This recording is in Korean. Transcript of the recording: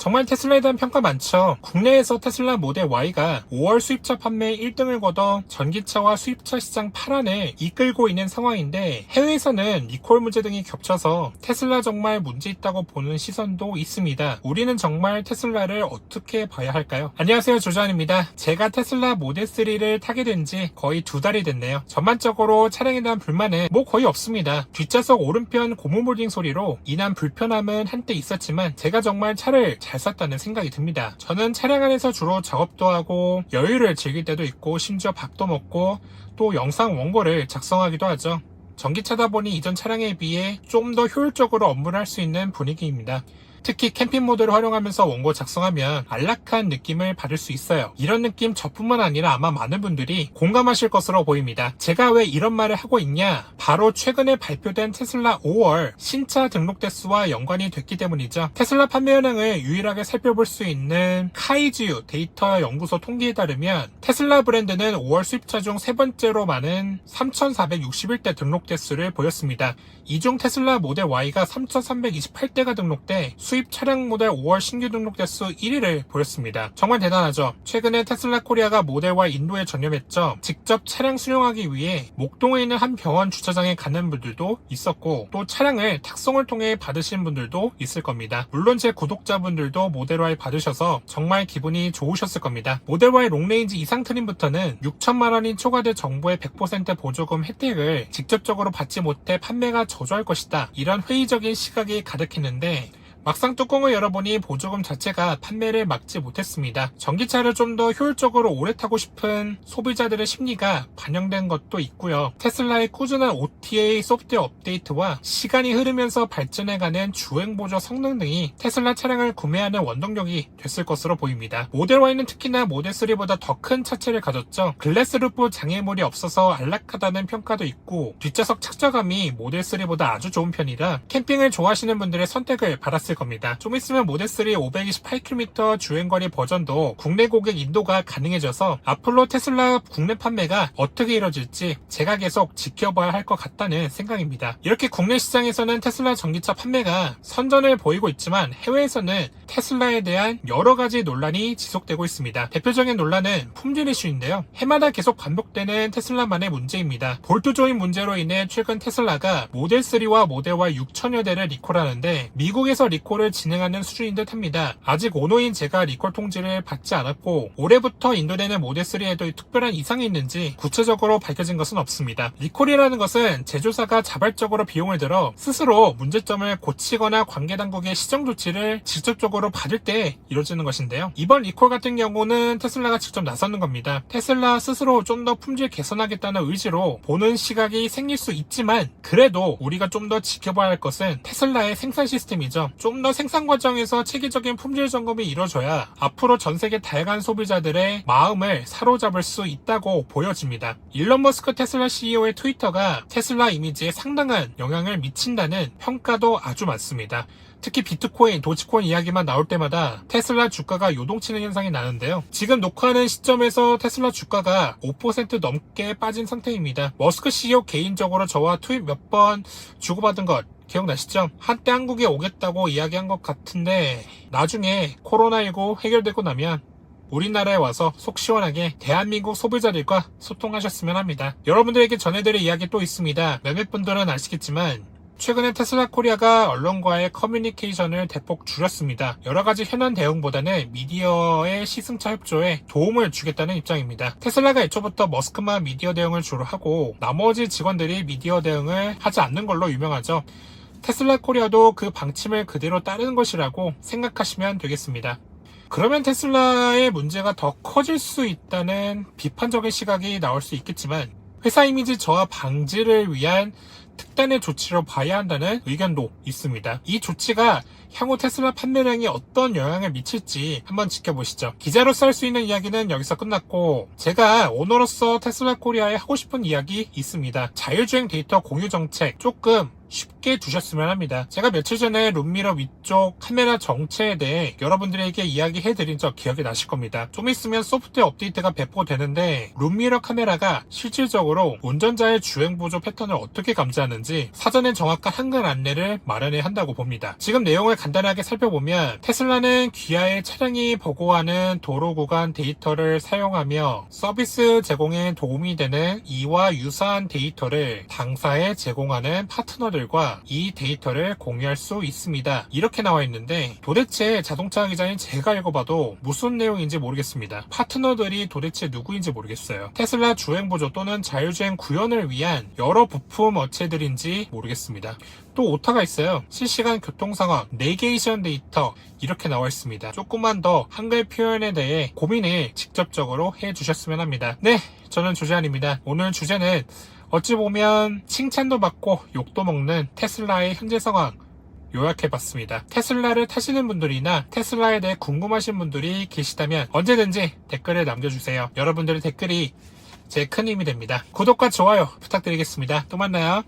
정말 테슬라에 대한 평가 많죠. 국내에서 테슬라 모델 Y가 5월 수입차 판매 1등을 거둬 전기차와 수입차 시장 파란을 이끌고 있는 상황인데, 해외에서는 리콜 문제 등이 겹쳐서 테슬라 정말 문제 있다고 보는 시선도 있습니다. 우리는 정말 테슬라를 어떻게 봐야 할까요? 안녕하세요, 조조환입니다. 제가 테슬라 모델 3를 타게 된 지 거의 2달이 됐네요. 전반적으로 차량에 대한 불만은 거의 없습니다. 뒷좌석 오른편 고무 몰딩 소리로 인한 불편함은 한때 있었지만 제가 정말 차를 잘 샀다는 생각이 듭니다. 저는 차량 안에서 주로 작업도 하고 여유를 즐길 때도 있고, 심지어 밥도 먹고 또 영상 원고를 작성하기도 하죠. 전기차다 보니 이전 차량에 비해 좀 더 효율적으로 업무를 할 수 있는 분위기입니다. 특히 캠핑 모드를 활용하면서 원고 작성하면 안락한 느낌을 받을 수 있어요. 이런 느낌 저뿐만 아니라 아마 많은 분들이 공감하실 것으로 보입니다. 제가 왜 이런 말을 하고 있냐? 바로 최근에 발표된 테슬라 5월 신차 등록 대수와 연관이 됐기 때문이죠. 테슬라 판매 현황을 유일하게 살펴볼 수 있는 카이지유 데이터 연구소 통계에 따르면 테슬라 브랜드는 5월 수입차 중 세 번째로 많은 3,461대 등록 대수를 보였습니다. 이 중 테슬라 모델 Y가 3,328대가 등록돼 수입 차량 모델 5월 신규 등록 대수 1위를 보였습니다. 정말 대단하죠. 최근에 테슬라 코리아가 모델 Y 인도에 전념했죠. 직접 차량 수령하기 위해 목동에 있는 한 병원 주차장에 가는 분들도 있었고, 또 차량을 탁송을 통해 받으신 분들도 있을 겁니다. 물론 제 구독자분들도 모델 Y 받으셔서 정말 기분이 좋으셨을 겁니다. 모델 Y 롱레인지 이상 트림부터는 6천만 원인 초과대 정부의 100% 보조금 혜택을 직접적으로 받지 못해 판매가 저조할 것이다, 이런 회의적인 시각이 가득했는데, 막상 뚜껑을 열어보니 보조금 자체가 판매를 막지 못했습니다. 전기차를 좀 더 효율적으로 오래 타고 싶은 소비자들의 심리가 반영된 것도 있고요. 테슬라의 꾸준한 OTA 소프트웨어 업데이트와 시간이 흐르면서 발전해가는 주행보조 성능 등이 테슬라 차량을 구매하는 원동력이 됐을 것으로 보입니다. 모델 Y는 특히나 모델 3보다 더 큰 차체를 가졌죠. 글래스 루프 장애물이 없어서 안락하다는 평가도 있고, 뒷좌석 착좌감이 모델 3보다 아주 좋은 편이라 캠핑을 좋아하시는 분들의 선택을 받았을 겁니다. 좀 있으면 모델 3 528km 주행거리 버전도 국내 고객 인도가 가능해져서 앞으로 테슬라 국내 판매가 어떻게 이뤄질지 제가 계속 지켜봐야 할 것 같다는 생각입니다. 이렇게 국내 시장에서는 테슬라 전기차 판매가 선전을 보이고 있지만, 해외에서는 테슬라에 대한 여러 가지 논란이 지속되고 있습니다. 대표적인 논란은 품질 이슈인데요. 해마다 계속 반복되는 테슬라만의 문제입니다. 볼트 조인 문제로 인해 최근 테슬라가 모델 3와 모델 Y 6천여 대를 리콜하는데, 미국에서 리콜을 진행하는 수준인 듯 합니다. 아직 오노인 제가 리콜 통지를 받지 않았고, 올해부터 인도되는 모델 3에도 특별한 이상이 있는지 구체적으로 밝혀진 것은 없습니다. 리콜이라는 것은 제조사가 자발적으로 비용을 들어 스스로 문제점을 고치거나 관계당국의 시정 조치를 직접적으로 받을 때 이루어지는 것인데요. 이번 리콜 같은 경우는 테슬라가 직접 나서는 겁니다. 테슬라 스스로 좀 더 품질 개선하겠다는 의지로 보는 시각이 생길 수 있지만, 그래도 우리가 좀 더 지켜봐야 할 것은 테슬라의 생산 시스템이죠. 좀 더 생산 과정에서 체계적인 품질 점검이 이루어져야 앞으로 전 세계 다양한 소비자들의 마음을 사로잡을 수 있다고 보여집니다. 일론 머스크 테슬라 CEO의 트위터가 테슬라 이미지에 상당한 영향을 미친다는 평가도 아주 많습니다. 특히 비트코인, 도지코인 이야기만 나올 때마다 테슬라 주가가 요동치는 현상이 나는데요. 지금 녹화하는 시점에서 테슬라 주가가 5% 넘게 빠진 상태입니다. 머스크 CEO 개인적으로 저와 트윗 몇 번 주고받은 것 기억나시죠? 한때 한국에 오겠다고 이야기한 것 같은데, 나중에 코로나19 해결되고 나면 우리나라에 와서 속 시원하게 대한민국 소비자들과 소통하셨으면 합니다. 여러분들에게 전해드릴 이야기 또 있습니다. 몇몇 분들은 아시겠지만, 최근에 테슬라 코리아가 언론과의 커뮤니케이션을 대폭 줄였습니다. 여러가지 현안 대응보다는 미디어의 시승차 협조에 도움을 주겠다는 입장입니다. 테슬라가 애초부터 머스크만 미디어 대응을 주로 하고, 나머지 직원들이 미디어 대응을 하지 않는 걸로 유명하죠. 테슬라 코리아도 그 방침을 그대로 따르는 것이라고 생각하시면 되겠습니다. 그러면 테슬라의 문제가 더 커질 수 있다는 비판적인 시각이 나올 수 있겠지만, 회사 이미지 저하 방지를 위한 특단의 조치로 봐야 한다는 의견도 있습니다. 이 조치가 향후 테슬라 판매량에 어떤 영향을 미칠지 한번 지켜보시죠. 기자로서 할 수 있는 이야기는 여기서 끝났고, 제가 오너로서 테슬라 코리아에 하고 싶은 이야기 있습니다. 자율주행 데이터 공유 정책 조금 쉽게 두셨으면 합니다. 제가 며칠 전에 룸미러 위쪽 카메라 정체에 대해 여러분들에게 이야기해드린 적 기억이 나실 겁니다. 좀 있으면 소프트웨어 업데이트가 배포되는데, 룸미러 카메라가 실질적으로 운전자의 주행보조 패턴을 어떻게 감지하는지 사전에 정확한 한글 안내를 마련해야 한다고 봅니다. 지금 내용을 간단하게 살펴보면 테슬라는 기아의 차량이 보고하는 도로 구간 데이터를 사용하며 서비스 제공에 도움이 되는 이와 유사한 데이터를 당사에 제공하는 파트너들과 이 데이터를 공유할 수 있습니다. 이렇게 나와 있는데 도대체 자동차 기자인 제가 읽어봐도 무슨 내용인지 모르겠습니다. 파트너들이 도대체 누구인지 모르겠어요. 테슬라 주행보조 또는 자율주행 구현을 위한 여러 부품 업체들인지 모르겠습니다. 또 오타가 있어요. 실시간 교통상황, 내비게이션 데이터 이렇게 나와 있습니다. 조금만 더 한글 표현에 대해 고민을 직접적으로 해주셨으면 합니다. 네, 저는 조재환입니다. 오늘 주제는 어찌 보면 칭찬도 받고 욕도 먹는 테슬라의 현재 상황 요약해봤습니다. 테슬라를 타시는 분들이나 테슬라에 대해 궁금하신 분들이 계시다면 언제든지 댓글을 남겨주세요. 여러분들의 댓글이 제 큰 힘이 됩니다. 구독과 좋아요 부탁드리겠습니다. 또 만나요.